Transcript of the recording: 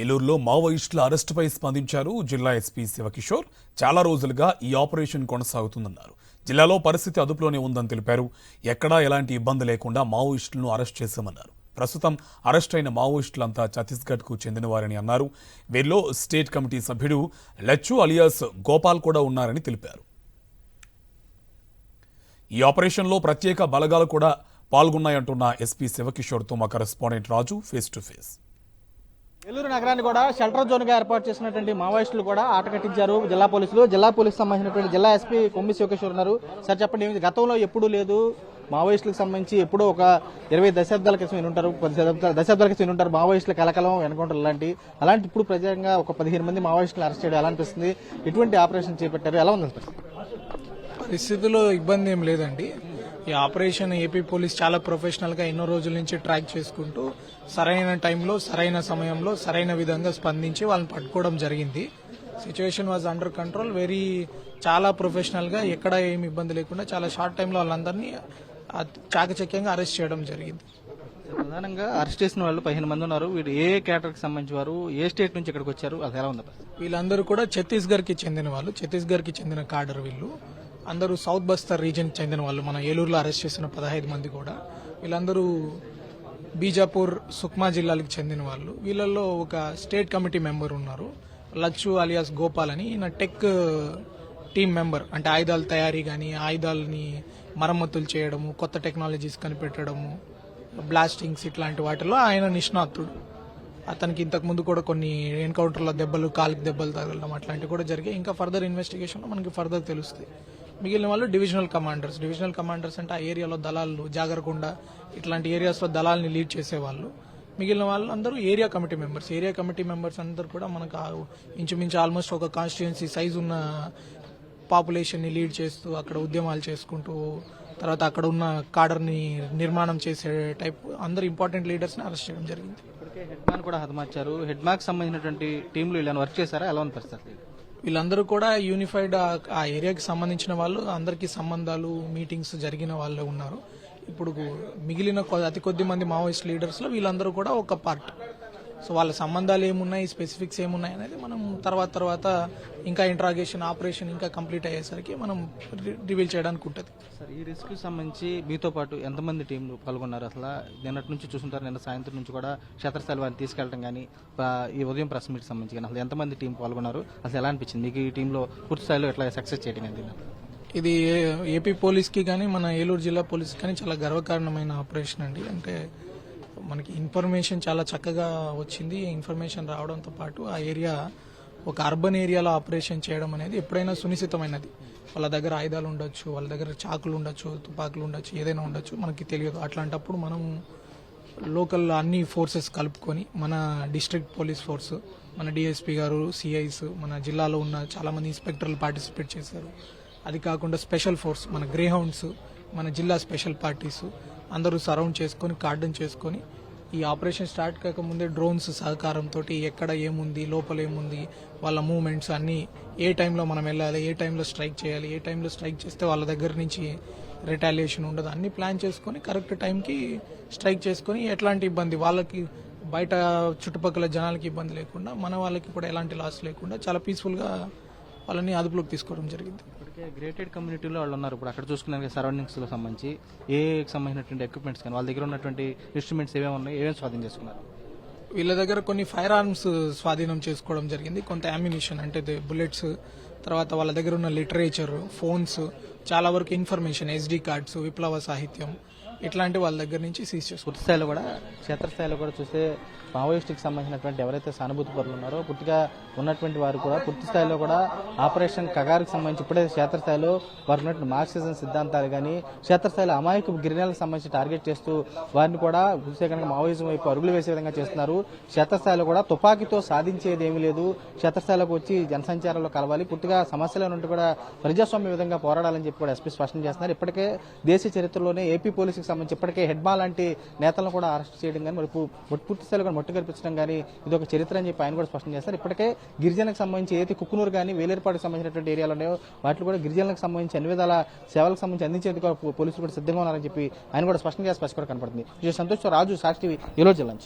ఏలూరులో మావోయిస్టుల అరెస్టుపై స్పందించారు జిల్లా ఎస్పీ శివకిషోర్. చాలా రోజులుగా ఈ ఆపరేషన్ కొనసాగుతుందన్నారు. జిల్లాలో పరిస్థితి అదుపులోనే ఉందని తెలిపారు. ఎక్కడా ఎలాంటి ఇబ్బంది లేకుండా మావోయిస్టులను అరెస్ట్ చేశామన్నారు. ప్రస్తుతం అరెస్ట్ అయిన మావోయిస్టులంతా ఛత్తీస్గఢ్కు చెందినవారని అన్నారు. వీరిలో స్టేట్ కమిటీ సభ్యుడు లచ్చు అలియాస్ గోపాల్ కూడా ఉన్నారని తెలిపారు. ఈ ఆపరేషన్లో ప్రత్యేక బలగాలు కూడా పాల్గొన్నాయంటున్న ఎస్పీ శివకిషోర్తో మా correspondent Raju face to face. Eluru నగరాన్ని కూడా షెల్టర్ జోన్ గా ఏర్పాటు చేసినటువంటి మావోయిస్టులు కూడా ఆట కట్టించారు జిల్లా పోలీసులు. జిల్లా పోలీసు సంబంధించినటువంటి జిల్లా ఎస్పీ కొమ్మి శివకిషోర్ ఉన్నారు. సార్ చెప్పండి, గతంలో ఎప్పుడూ లేదు మావోయిస్టులకు సంబంధించి ఎప్పుడో ఒక 20 దశాబ్దాల క్రితం వినుంటారు, 10 దశాబ్దాల క్రితం వినుంటారు మావోయిస్టుల కలకలం ఎన్కౌంటర్ అలాంటి ఇప్పుడు ప్రజెంట్గా ఒక 15 మంది మావోయిస్టులు అరెస్ట్ చేయడం ఎలా అనిపిస్తుంది? ఎటువంటి ఆపరేషన్ చేపట్టారు, ఎలా ఉంది? పరిస్థితుల్లో ఇబ్బంది ఏం లేదండి. ఈ ఆపరేషన్ ఏపీ పోలీస్ చాలా ప్రొఫెషనల్ గా ఎన్నో రోజుల నుంచి ట్రాక్ చేసుకుంటూ సరైన టైంలో సరైన సమయంలో సరైన విధంగా స్పందించి వాళ్ళని పట్టుకోవడం జరిగింది. Situation was under control. చాలా ప్రొఫెషనల్ గా ఎక్కడ ఏమి ఇబ్బంది లేకుండా చాలా షార్ట్ టైంలో వాళ్ళందరినీ చాకచక్యంగా అరెస్ట్ చేయడం జరిగింది. ప్రధానంగా అరెస్ట్ చేసిన వాళ్ళు 15 మంది ఉన్నారు. వీరు ఏ కేటర్ కి సంబంధించి వారు, ఏ స్టేట్ నుంచి ఇక్కడికి వచ్చారు, అది ఎలా ఉంది? వీళ్ళందరూ కూడా ఛత్తీస్గఢ్ కి చెందిన వాళ్ళు, ఛత్తీస్గఢ్ కి చెందిన కాడర్. వీళ్ళు అందరూ సౌత్ బస్తర్ రీజన్ చెందిన వాళ్ళు. మన ఏలూరులో అరెస్ట్ చేసిన 15 మంది కూడా వీళ్ళందరూ బీజాపూర్, సుక్మా జిల్లాలకు చెందిన వాళ్ళు. వీళ్ళల్లో ఒక స్టేట్ కమిటీ మెంబర్ ఉన్నారు, లచ్చు అలియాస్ గోపాల్ అని. ఈయన టెక్ టీమ్ మెంబర్, అంటే ఆయుధాల తయారీ కానీ ఆయుధాలని మరమ్మతులు చేయడము, కొత్త టెక్నాలజీస్ కనిపెట్టడము, బ్లాస్టింగ్స్ ఇట్లాంటి వాటిలో ఆయన నిష్ణాతుడు. అతనికి ఇంతకు ముందు కూడా కొన్ని ఎన్కౌంటర్లో దెబ్బలు, కాలికి దెబ్బలు తగలడం అట్లాంటివి కూడా జరిగాయి. ఇంకా ఫర్దర్ ఇన్వెస్టిగేషన్లో మనకి ఫర్దర్ తెలుస్తుంది. మిగిలిన వాళ్ళు డివిజనల్ కమాండర్స్ అంటే ఆ ఏరియాలో దళాలు, జాగరకొండ ఇట్లాంటి ఏరియాస్లో దళాలని లీడ్ చేసేవాళ్ళు. మిగిలిన వాళ్ళు అందరూ ఏరియా కమిటీ మెంబర్స్ అందరూ కూడా మనకు ఇంచుమించు ఆల్మోస్ట్ ఒక కాన్స్టిట్యుయెన్సీ సైజ్ ఉన్న పాపులేషన్ ని లీడ్ చేస్తూ అక్కడ ఉద్యమాలు చేసుకుంటూ తర్వాత అక్కడ ఉన్న కాడర్ని నిర్మాణం చేసే టైప్ అందరు ఇంపార్టెంట్ లీడర్స్ ని అరెస్ట్ చేయడం జరిగింది. హెడ్ మ్యాన్ కూడా హతమార్చారు. హెడ్ మ్యాన్ సంబంధించినటువంటి టీంలు వీళ్ళని వర్క్ చేశారా, ఎలా ఉంది పరిస్థితి? వీళ్ళందరూ కూడా యూనిఫైడ్ ఆ ఏరియాకి సంబంధించిన వాళ్ళు, అందరికీ సంబంధాలు, మీటింగ్స్ జరిగిన వాళ్ళే ఉన్నారు. ఇప్పుడు మిగిలిన అతి కొద్ది మంది మావోయిస్ట్ లీడర్స్ లో వీళ్ళందరూ కూడా ఒక పార్ట్. సో వాళ్ళ సంబంధాలు ఏమున్నాయి, స్పెసిఫిక్స్ ఏమున్నాయి అనేది మనం తర్వాత ఇంకా ఇంట్రాగేషన్ ఆపరేషన్ ఇంకా కంప్లీట్ అయ్యేసరికి మనం రివీల్ చేయడానికి ఉంటుంది. సార్, ఈ రిస్క్ సంబంధించి మీతో పాటు ఎంతమంది టీంలు పాల్గొన్నారు? అసలు నిన్నటి నుంచి చూసుంటారు, నిన్న సాయంత్రం నుంచి కూడా క్షేత్రస్థాయి వారిని తీసుకెళ్లడం కానీ ఈ ఉదయం ప్రెస్ మీట్ సంబంధించి కానీ అసలు ఎంతమంది టీం పాల్గొన్నారు, అసలు ఎలా అనిపించింది మీకు? ఈ టీంలో పూర్తి స్థాయిలో ఎట్లా సక్సెస్ చేయడం అనేది? ఇది ఏపీ పోలీస్ కి కానీ మన ఏలూరు జిల్లా పోలీస్ కానీ చాలా గర్వకారణమైన ఆపరేషన్ అండి. అంటే మనకి ఇన్ఫర్మేషన్ చాలా చక్కగా వచ్చింది. ఇన్ఫర్మేషన్ రావడంతో పాటు ఆ ఏరియా ఒక అర్బన్ ఏరియాలో ఆపరేషన్ చేయడం అనేది ఎప్పుడైనా సునిశ్చితమైనది. వాళ్ళ దగ్గర ఆయుధాలు ఉండొచ్చు, వాళ్ళ దగ్గర చాకులు ఉండొచ్చు, తుపాకులు ఉండొచ్చు, ఏదైనా ఉండొచ్చు, మనకి తెలియదు. అట్లాంటప్పుడు మనం లోకల్ అన్ని ఫోర్సెస్ కలుపుకొని మన డిస్ట్రిక్ట్ పోలీస్ ఫోర్స్, మన డిఎస్పీ గారు, సిఐస్, మన జిల్లాలో ఉన్న చాలా మంది ఇన్స్పెక్టర్లు పార్టిసిపేట్ చేశారు. అది కాకుండా స్పెషల్ ఫోర్స్, మన గ్రే హౌండ్స్, మన జిల్లా స్పెషల్ పార్టీస్ అందరూ సరౌండ్ చేసుకొని కార్డన్ చేసుకొని ఈ ఆపరేషన్ స్టార్ట్ కాకముందే డ్రోన్స్ సహకారంతో ఎక్కడ ఏముంది, లోపల ఏముంది, వాళ్ళ మూవ్మెంట్స్ అన్నీ, ఏ టైంలో మనం వెళ్ళాలి, ఏ టైంలో స్ట్రైక్ చేయాలి, ఏ టైంలో స్ట్రైక్ చేస్తే వాళ్ళ దగ్గర నుంచి రిటాలియేషన్ ఉండదు, అన్ని ప్లాన్ చేసుకొని కరెక్ట్ టైంకి స్ట్రైక్ చేసుకొని ఎట్లాంటి ఇబ్బంది వాళ్ళకి, బయట చుట్టుపక్కల జనాలకి ఇబ్బంది లేకుండా, మన వాళ్ళకి కూడా ఎలాంటి లాస్ లేకుండా చాలా పీస్ఫుల్గా వాళ్ళని అదుపులోకి తీసుకోవడం జరిగింది. గ్రేటెడ్ కమ్యూనిటీలో వాళ్ళు ఉన్నారు. ఇప్పుడు అక్కడ చూసుకునే సరౌండింగ్స్ లో సంబంధించి ఏకి సంబంధించినటువంటి ఎక్విప్మెంట్స్ కానీ వాళ్ళ దగ్గర ఉన్నటువంటి ఇన్స్ట్రుమెంట్స్ ఏమేమి ఉన్నాయి, ఏమేమి స్వాధీనం చేసుకున్నారు? వీళ్ళ దగ్గర కొన్ని ఫైర్ ఆర్మ్స్ స్వాధీనం చేసుకోవడం జరిగింది, కొంత అమ్యునిషన్ అంటే బుల్లెట్స్, తర్వాత వాళ్ళ దగ్గర ఉన్న లిటరేచర్, ఫోన్స్, చాలా వరకు ఇన్ఫర్మేషన్, SD కార్డ్స్, విప్లవ సాహిత్యం ఇట్లాంటి వాళ్ళ దగ్గర నుంచి సీజ్ చేసుకుంటారు. పూర్తి స్థాయిలో కూడా క్షేత్రస్థాయిలో కూడా చూస్తే మావోయిస్టుకి సంబంధించినటువంటి ఎవరైతే సానుభూతి పరులు ఉన్నారో పూర్తిగా ఉన్నటువంటి వారు కూడా పూర్తి స్థాయిలో కూడా ఆపరేషన్ కగారుకు సంబంధించి ఇప్పుడే క్షేత్రస్థాయిలో వారు ఉన్నటువంటి మార్క్సిజం సిద్ధాంతాలు కానీ క్షేత్రస్థాయిలో అమాయక గిరిజనులకు సంబంధించి టార్గెట్ చేస్తూ వారిని కూడా ప్రత్యేకంగా మావోయిజం వైపు అరుగులు వేసే విధంగా చేస్తున్నారు. క్షేత్రస్థాయిలో కూడా తుపాకీతో సాధించేది ఏమీ లేదు, క్షేత్రస్థాయిలోకి వచ్చి జనసంచారంలో కలవాలి, పూర్తిగా సమస్యల నుండి కూడా ప్రజాస్వామ్య విధంగా పోరాడాలని చెప్పి కూడా ఎస్పీ స్పష్టం చేస్తున్నారు. ఇప్పటికే దేశ చరిత్రలోనే ఏపీ పోలీసుకి సంబంధించి ఇప్పటికే హెడ్మా లాంటి నేతలను కూడా అరెస్ట్ చేయడం కానీ మరి పూర్తి స్థాయిలో మట్టు కల్పించడం కానీ ఇది ఒక చరిత్ర అని చెప్పి ఆయన కూడా స్పష్టం చేస్తారు. ఇప్పటికే గిరిజనకు సంబంధించి ఏది కుక్కునూరు కానీ వేలేరుపాటుకు సంబంధించినటువంటి ఏరియాలు ఉన్నాయో వాటిలో కూడా గిరిజనులకు సంబంధించి అన్ని విధాల సేవలకు సంబంధించి అందించేందుకు పోలీసులు కూడా సిద్ధంగా ఉన్నారని చెప్పి ఆయన కూడా స్పష్టంగా కూడా కనపడుతుంది. సంతోష్, రాజు, సాక్షి టీవీ, ఏలూరు జిల్లా నుంచి.